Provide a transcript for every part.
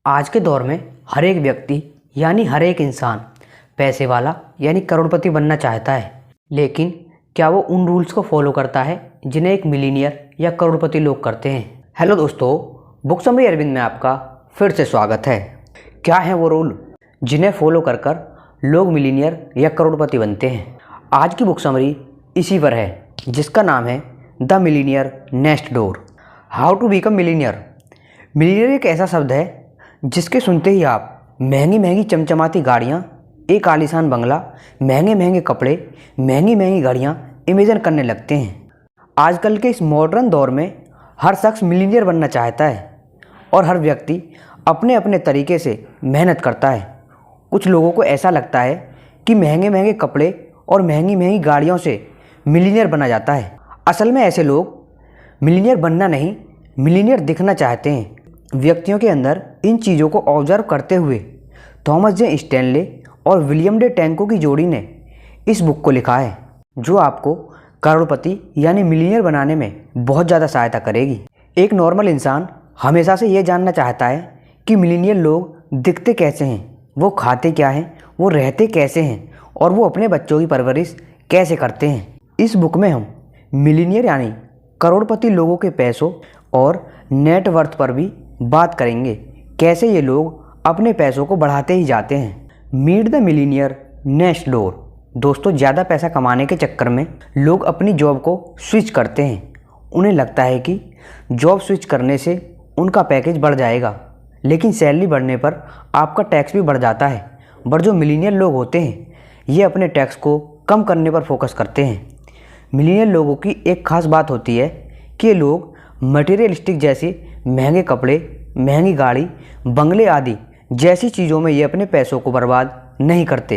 आज के दौर में हर एक व्यक्ति यानी हर एक इंसान पैसे वाला यानी करोड़पति बनना चाहता है, लेकिन क्या वो उन रूल्स को फॉलो करता है जिन्हें एक मिलीनियर या करोड़पति लोग करते हैं। हेलो दोस्तों, बुक समरी अरविंद में आपका फिर से स्वागत है। क्या है वो रूल जिन्हें फॉलो कर कर लोग मिलीनियर या करोड़पति बनते हैं? आज की बुक समरी इसी पर है, जिसका नाम है the millionaire next door, how to become millionaire. Millionaire एक ऐसा शब्द है जिसके सुनते ही आप महंगी महंगी चमचमाती गाड़ियाँ, एक आलीशान बंगला, महंगे महंगे कपड़े, महंगी महंगी घड़ियाँ इमेजिन करने लगते हैं। आजकल के इस मॉडर्न दौर में हर शख्स मिलीनियर बनना चाहता है और हर व्यक्ति अपने अपने तरीके से मेहनत करता है। कुछ लोगों को ऐसा लगता है कि महंगे महंगे कपड़े और महंगी महंगी गाड़ियों से मिलीनियर बना जाता है। असल में ऐसे लोग मिलीनियर बनना नहीं, मिलीनियर दिखना चाहते हैं। व्यक्तियों के अंदर इन चीज़ों को ऑब्जर्व करते हुए थॉमस जे स्टैनले और विलियम डे टैंको की जोड़ी ने इस बुक को लिखा है, जो आपको करोड़पति यानी मिलीनियर बनाने में बहुत ज़्यादा सहायता करेगी। एक नॉर्मल इंसान हमेशा से ये जानना चाहता है कि मिलीनियर लोग दिखते कैसे हैं, वो खाते क्या हैं, वो रहते कैसे हैं और वो अपने बच्चों की परवरिश कैसे करते हैं। इस बुक में हम मिलीनियर यानी करोड़पति लोगों के पैसों और नेटवर्थ पर भी बात करेंगे, कैसे ये लोग अपने पैसों को बढ़ाते ही जाते हैं। Meet the millionaire next door. दोस्तों, ज़्यादा पैसा कमाने के चक्कर में लोग अपनी जॉब को स्विच करते हैं। उन्हें लगता है कि जॉब स्विच करने से उनका पैकेज बढ़ जाएगा, लेकिन सैलरी बढ़ने पर आपका टैक्स भी बढ़ जाता है। पर जो मिलीनियर लोग होते हैं, ये अपने टैक्स को कम करने पर फोकस करते हैं। मिलीनियर लोगों की एक खास बात होती है कि ये लोग मटेरियलिस्टिक जैसे महंगे कपड़े, महंगी गाड़ी, बंगले आदि जैसी चीज़ों में ये अपने पैसों को बर्बाद नहीं करते।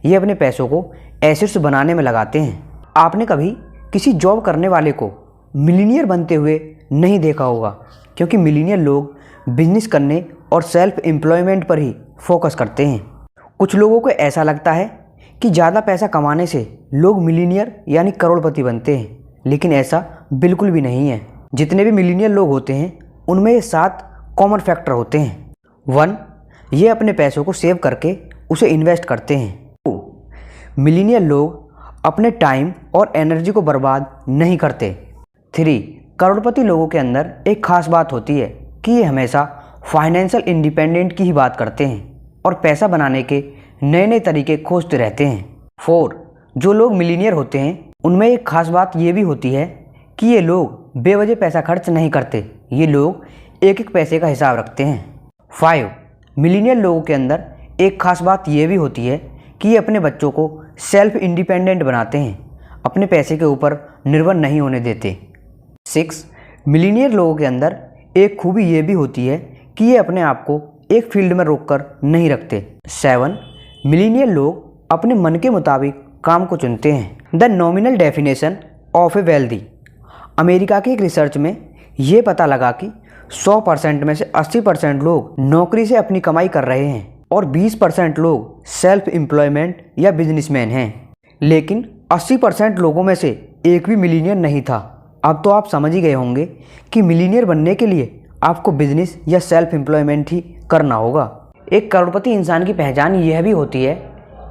ये अपने पैसों को एसेट्स बनाने में लगाते हैं। आपने कभी किसी जॉब करने वाले को मिलीनियर बनते हुए नहीं देखा होगा, क्योंकि मिलीनियर लोग बिजनेस करने और सेल्फ एम्प्लॉयमेंट पर ही फोकस करते हैं। कुछ लोगों को ऐसा लगता है कि ज़्यादा पैसा कमाने से लोग मिलीनियर यानी करोड़पति बनते हैं, लेकिन ऐसा बिल्कुल भी नहीं है। जितने भी मिलीनियर लोग होते हैं उनमें ये 7 कॉमन फैक्टर होते हैं। 1, ये अपने पैसों को सेव करके उसे इन्वेस्ट करते हैं। 2, मिलीनियर लोग अपने टाइम और एनर्जी को बर्बाद नहीं करते। 3, करोड़पति लोगों के अंदर एक खास बात होती है कि ये हमेशा फाइनेंशियल इंडिपेंडेंट की ही बात करते हैं और पैसा बनाने के नए नए तरीके खोजते रहते हैं। 4, जो लोग मिलीनियर होते हैं उनमें एक खास बात ये भी होती है कि ये लोग बेवजह पैसा खर्च नहीं करते। ये लोग एक एक पैसे का हिसाब रखते हैं। 5, मिलीनियर लोगों के अंदर एक खास बात ये भी होती है कि ये अपने बच्चों को सेल्फ इंडिपेंडेंट बनाते हैं, अपने पैसे के ऊपर निर्भर नहीं होने देते। 6, मिलीनियर लोगों के अंदर एक खूबी ये भी होती है कि ये अपने आप को एक फील्ड में रोककर नहीं रखते। 7, मिलीनियर लोग अपने मन के मुताबिक काम को चुनते हैं। The nominal definition of A wealthy. America की एक रिसर्च में ये पता लगा कि 100% में से 80% लोग नौकरी से अपनी कमाई कर रहे हैं और 20% लोग सेल्फ एम्प्लॉयमेंट या बिजनेसमैन हैं। लेकिन 80% लोगों में से एक भी मिलीनियर नहीं था। अब तो आप समझ ही गए होंगे कि मिलीनियर बनने के लिए आपको बिजनेस या सेल्फ एम्प्लॉयमेंट ही करना होगा। एक करोड़पति इंसान की पहचान यह भी होती है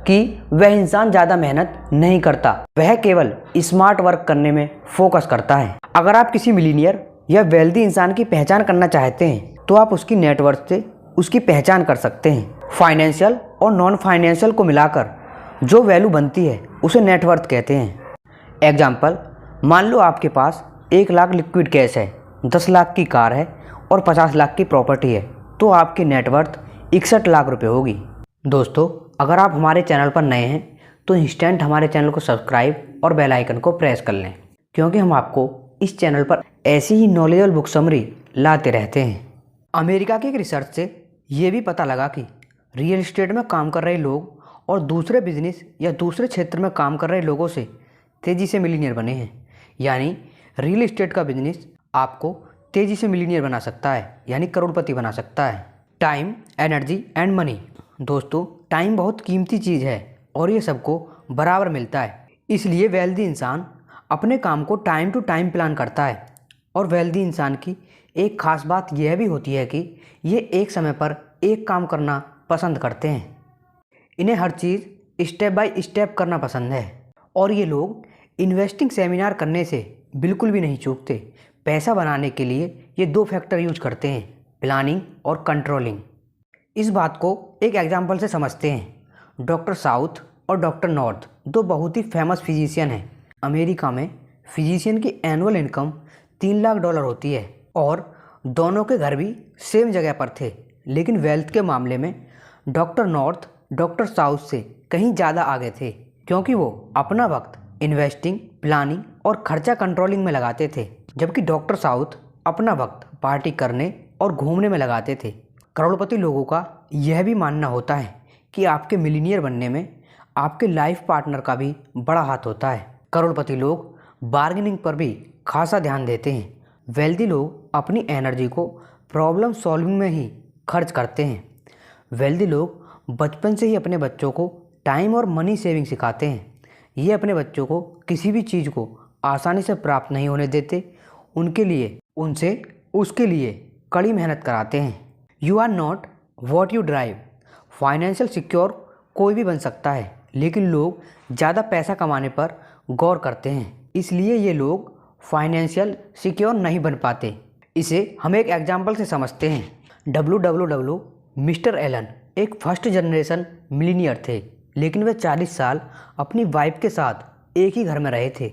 कि वह इंसान ज़्यादा मेहनत नहीं करता, वह केवल स्मार्ट वर्क करने में फोकस करता है। अगर आप किसी मिलीनियर या वेल्दी इंसान की पहचान करना चाहते हैं तो आप उसकी नेटवर्थ से उसकी पहचान कर सकते हैं। फाइनेंशियल और नॉन फाइनेंशियल को मिलाकर जो वैल्यू बनती है उसे नेटवर्थ कहते हैं। एग्जाम्पल, मान लो आपके पास 1 लाख लिक्विड कैश है, 10 लाख की कार है और 50 लाख की प्रॉपर्टी है, तो आपकी नेटवर्थ 61 लाख रुपये होगी। दोस्तों, अगर आप हमारे चैनल पर नए हैं तो इंस्टेंट हमारे चैनल को सब्सक्राइब और बेल आइकन को प्रेस कर लें, क्योंकि हम आपको इस चैनल पर ऐसी ही नॉलेजेबल बुक समरी लाते रहते हैं। अमेरिका की एक रिसर्च से ये भी पता लगा कि रियल एस्टेट में काम कर रहे लोग और दूसरे बिजनेस या दूसरे क्षेत्र में काम कर रहे लोगों से तेज़ी से मिलीनियर बने हैं। यानी रियल एस्टेट का बिजनेस आपको तेज़ी से मिलीनियर बना सकता है, यानी करोड़पति बना सकता है। Time, energy and money. दोस्तों, टाइम बहुत कीमती चीज़ है और ये सबको बराबर मिलता है, इसलिए वेल्दी इंसान अपने काम को टाइम टू टाइम प्लान करता है। और वेल्दी इंसान की एक ख़ास बात यह भी होती है कि ये एक समय पर एक काम करना पसंद करते हैं। इन्हें हर चीज़ स्टेप बाय स्टेप करना पसंद है और ये लोग इन्वेस्टिंग सेमिनार करने से बिल्कुल भी नहीं चूकते। पैसा बनाने के लिए ये दो फैक्टर यूज करते हैं, प्लानिंग और कंट्रोलिंग। इस बात को एक एग्जाम्पल से समझते हैं। डॉक्टर साउथ और डॉक्टर नॉर्थ दो बहुत ही फेमस फिजिशियन हैं। अमेरिका में फिजिशियन की एनुअल इनकम $3 लाख होती है और दोनों के घर भी सेम जगह पर थे, लेकिन वेल्थ के मामले में डॉक्टर नॉर्थ डॉक्टर साउथ से कहीं ज़्यादा आगे थे, क्योंकि वो अपना वक्त इन्वेस्टिंग, प्लानिंग और खर्चा कंट्रोलिंग में लगाते थे, जबकि डॉक्टर साउथ अपना वक्त पार्टी करने और घूमने में लगाते थे। करोड़पति लोगों का यह भी मानना होता है कि आपके मिलीनियर बनने में आपके लाइफ पार्टनर का भी बड़ा हाथ होता है। करोड़पति लोग बार्गेनिंग पर भी खासा ध्यान देते हैं। वेल्दी लोग अपनी एनर्जी को प्रॉब्लम सॉल्विंग में ही खर्च करते हैं। वेल्दी लोग बचपन से ही अपने बच्चों को टाइम और मनी सेविंग सिखाते हैं। ये अपने बच्चों को किसी भी चीज़ को आसानी से प्राप्त नहीं होने देते, उनसे उसके लिए कड़ी मेहनत कराते हैं। You are not what you drive. Financial secure कोई भी बन सकता है, लेकिन लोग ज़्यादा पैसा कमाने पर गौर करते हैं, इसलिए ये लोग फाइनेंशियल सिक्योर नहीं बन पाते। इसे हम एक एग्जाम्पल से समझते हैं। WWW मिस्टर एलन एक फर्स्ट जनरेशन मिलीनियर थे, लेकिन वे 40 साल अपनी वाइफ के साथ एक ही घर में रहे थे।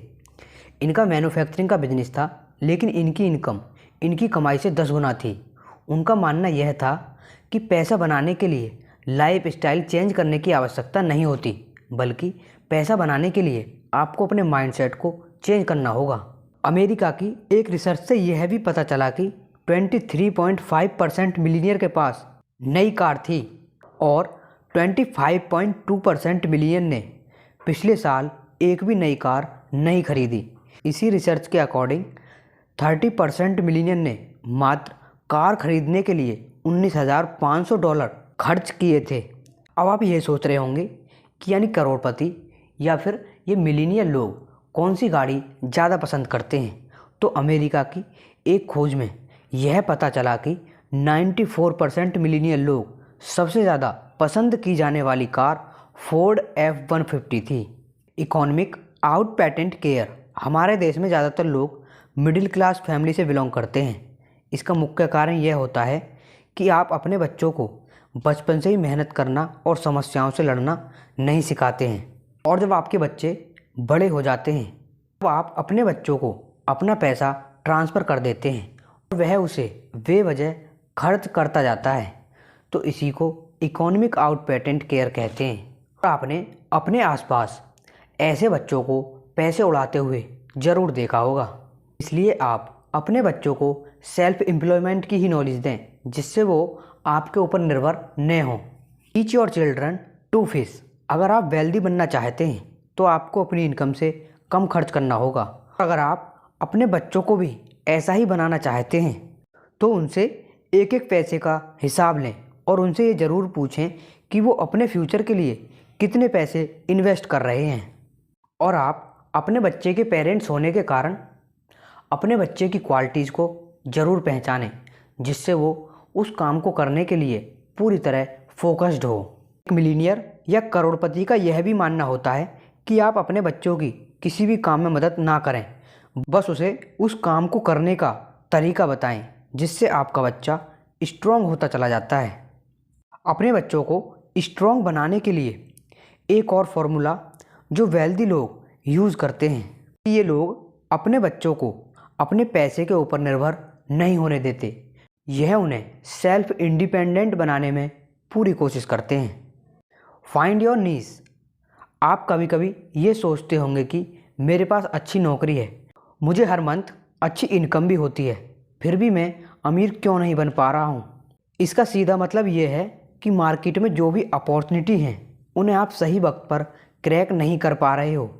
इनका मैन्युफैक्चरिंग का बिजनेस था, लेकिन इनकी इनकम इनकी कमाई से 10 गुना थी। उनका मानना यह था कि पैसा बनाने के लिए लाइफ स्टाइल चेंज करने की आवश्यकता नहीं होती, बल्कि पैसा बनाने के लिए आपको अपने माइंडसेट को चेंज करना होगा। अमेरिका की एक रिसर्च से यह भी पता चला कि 23.5% मिलीनियर के पास नई कार थी और 25.2% मिलियन ने पिछले साल एक भी नई कार नहीं खरीदी। इसी रिसर्च के अकॉर्डिंग 30% मिलियन ने मात्र कार खरीदने के लिए $19,500 खर्च किए थे। अब आप ये सोच रहे होंगे कि यानी करोड़पति या फिर ये मिलीनियर लोग कौन सी गाड़ी ज़्यादा पसंद करते हैं। तो अमेरिका की एक खोज में यह पता चला कि 94% मिलीनियर लोग सबसे ज़्यादा पसंद की जाने वाली कार फोर्ड F-150 थी। Economic out patent care. हमारे देश में ज़्यादातर लोग मिडिल क्लास फैमिली से बिलोंग करते हैं। इसका मुख्य कारण यह होता है कि आप अपने बच्चों को बचपन से ही मेहनत करना और समस्याओं से लड़ना नहीं सिखाते हैं, और जब आपके बच्चे बड़े हो जाते हैं तो आप अपने बच्चों को अपना पैसा ट्रांसफ़र कर देते हैं और वह उसे बेवजह खर्च करता जाता है। तो इसी को इकोनॉमिक आउट पेटेंट केयर कहते हैं। और आपने अपने आसपास ऐसे बच्चों को पैसे उड़ाते हुए ज़रूर देखा होगा। इसलिए आप अपने बच्चों को सेल्फ एम्प्लॉयमेंट की ही नॉलेज दें, जिससे वो आपके ऊपर निर्भर न हों। Teach your children to fish. अगर आप वेल्दी बनना चाहते हैं तो आपको अपनी इनकम से कम खर्च करना होगा। अगर आप अपने बच्चों को भी ऐसा ही बनाना चाहते हैं तो उनसे एक एक पैसे का हिसाब लें और उनसे ये ज़रूर पूछें कि वो अपने फ्यूचर के लिए कितने पैसे इन्वेस्ट कर रहे हैं। और आप अपने बच्चे के पेरेंट्स होने के कारण अपने बच्चे की क्वालिटीज़ को ज़रूर पहचानें, जिससे वो उस काम को करने के लिए पूरी तरह फोकस्ड हो। एक मिलीनियर या करोड़पति का यह भी मानना होता है कि आप अपने बच्चों की किसी भी काम में मदद ना करें, बस उसे उस काम को करने का तरीका बताएं, जिससे आपका बच्चा स्ट्रॉन्ग होता चला जाता है। अपने बच्चों को स्ट्रॉन्ग बनाने के लिए एक और फॉर्मूला जो वेल्दी लोग यूज़ करते हैं, ये लोग अपने बच्चों को अपने पैसे के ऊपर निर्भर नहीं होने देते। यह उन्हें सेल्फ इंडिपेंडेंट बनाने में पूरी कोशिश करते हैं। Find your niche. आप कभी कभी ये सोचते होंगे कि मेरे पास अच्छी नौकरी है, मुझे हर मंथ अच्छी इनकम भी होती है, फिर भी मैं अमीर क्यों नहीं बन पा रहा हूँ। इसका सीधा मतलब ये है कि मार्केट में जो भी अपॉर्चुनिटी हैं उन्हें आप सही वक्त पर क्रैक नहीं कर पा रहे हो।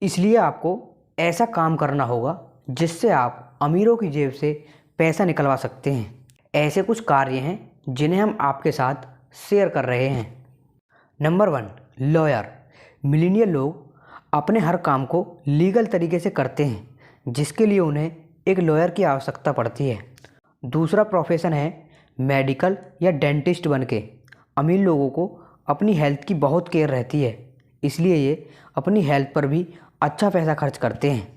इसलिए आपको ऐसा काम करना होगा जिससे आप अमीरों की जेब से पैसा निकलवा सकते हैं। ऐसे कुछ कार्य हैं जिन्हें हम आपके साथ शेयर कर रहे हैं। Number 1, lawyer. मिलीनियर लोग अपने हर काम को लीगल तरीके से करते हैं, जिसके लिए उन्हें एक लॉयर की आवश्यकता पड़ती है। दूसरा प्रोफेशन है मेडिकल या डेंटिस्ट बन के अमीर लोगों को अपनी हेल्थ की बहुत केयर रहती है, इसलिए ये अपनी हेल्थ पर भी अच्छा पैसा खर्च करते हैं।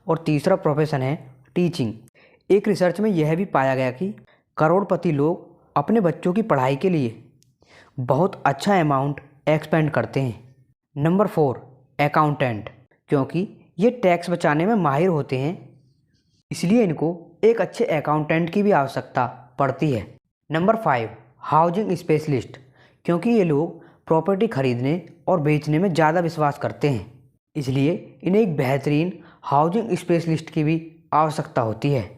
और तीसरा प्रोफेशन है टीचिंग। एक रिसर्च में यह भी पाया गया कि करोड़पति लोग अपने बच्चों की पढ़ाई के लिए बहुत अच्छा अमाउंट एक्सपेंड करते हैं। नंबर 4, अकाउंटेंट, क्योंकि ये टैक्स बचाने में माहिर होते हैं, इसलिए इनको एक अच्छे अकाउंटेंट की भी आवश्यकता पड़ती है। नंबर 5, हाउसिंग स्पेशलिस्ट, क्योंकि ये लोग प्रॉपर्टी खरीदने और बेचने में ज़्यादा विश्वास करते हैं, इसलिए इन्हें एक बेहतरीन हाउसिंग स्पेशलिस्ट की भी आवश्यकता होती है।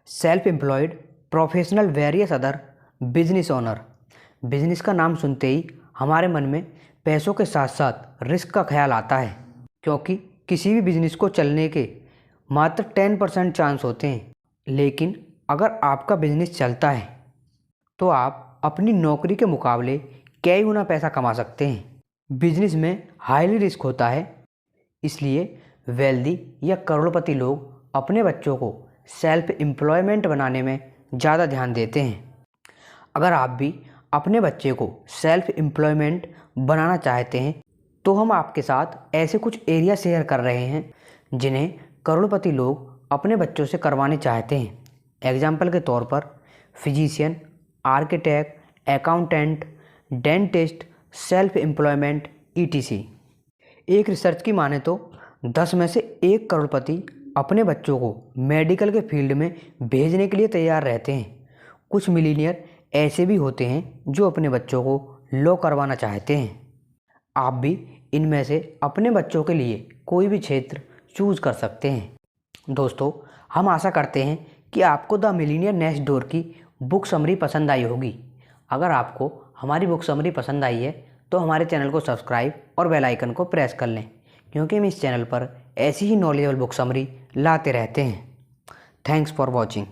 Self employed professional various other business owner, business का नाम सुनते ही हमारे मन में पैसों के साथ साथ रिस्क का ख्याल आता है, क्योंकि किसी भी बिजनेस को चलने के मात्र 10% चांस होते हैं। लेकिन अगर आपका बिजनेस चलता है तो आप अपनी नौकरी के मुकाबले कई गुना पैसा कमा सकते हैं। बिजनेस में हाईली रिस्क होता है, इसलिए वेल्दी या करोड़पति लोग अपने बच्चों को सेल्फ एम्प्लॉयमेंट बनाने में ज़्यादा ध्यान देते हैं। अगर आप भी अपने बच्चे को सेल्फ एम्प्लॉयमेंट बनाना चाहते हैं तो हम आपके साथ ऐसे कुछ एरिया शेयर कर रहे हैं जिन्हें करोड़पति लोग अपने बच्चों से करवाने चाहते हैं। एग्जाम्पल के तौर पर physician, architect, accountant, dentist, self employment ETC। एक रिसर्च की माने तो 10 में से 1 करोड़पति अपने बच्चों को मेडिकल के फील्ड में भेजने के लिए तैयार रहते हैं। कुछ मिलीनियर ऐसे भी होते हैं जो अपने बच्चों को लॉ करवाना चाहते हैं। आप भी इनमें से अपने बच्चों के लिए कोई भी क्षेत्र चूज कर सकते हैं। दोस्तों, हम आशा करते हैं कि आपको द मिलीनियर नेक्स्ट डोर की बुक समरी पसंद आई होगी। अगर आपको हमारी बुक समरी पसंद आई है तो हमारे चैनल को सब्सक्राइब और बेल आइकन को प्रेस कर लें, क्योंकि हम इस चैनल पर ऐसी ही नॉलेजेबल बुक समरी लाते रहते हैं। Thanks for watching.